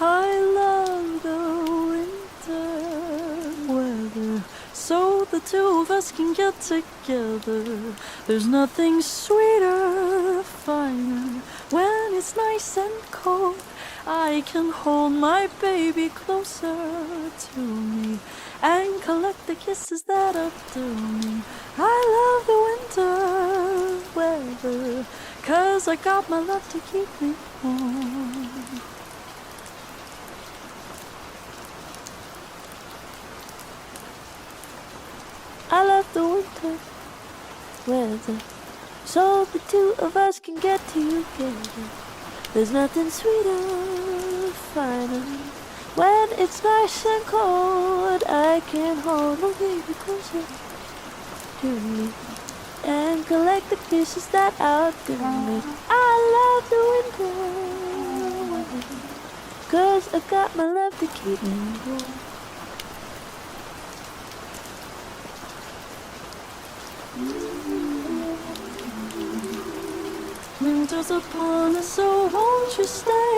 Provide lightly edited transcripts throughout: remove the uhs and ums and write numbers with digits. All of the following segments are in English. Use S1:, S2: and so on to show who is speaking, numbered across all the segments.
S1: I love the winter weather, so the two of us can get together. There's nothing sweeter, finer, when it's nice and cold. I can hold my baby closer to me and collect the kisses that outdo me. I love the winter weather, 'cause I got my love to keep me warm. I love the winter weather, so the two of us can get together. There's nothing sweeter, finer, when it's nice and cold. I can hold my baby closer to me and collect the kisses that outdo me. I love the winter weather, 'cause I got my love to keep me warm. Winter's upon us, so won't you stay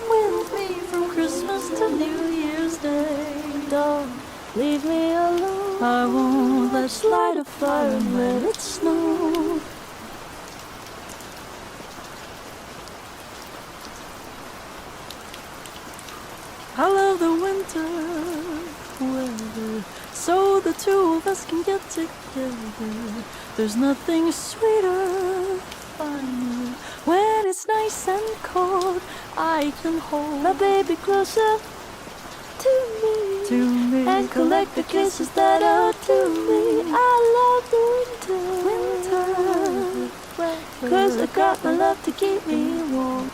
S1: with me from Christmas to New Year's Day? Don't leave me alone. I won't. Let's light a fire and let it snow. I love the winter weather, so the two of us can get together. There's nothing sweeter, finer, when it's nice and cold. I can hold my baby closer to me and collect the kisses that outdo me. I love the winter, 'cause I got my love to keep me warm.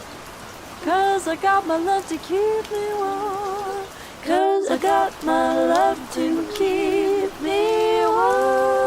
S1: 'Cause I got my love to keep me warm. 'Cause I got my love to keep me warm.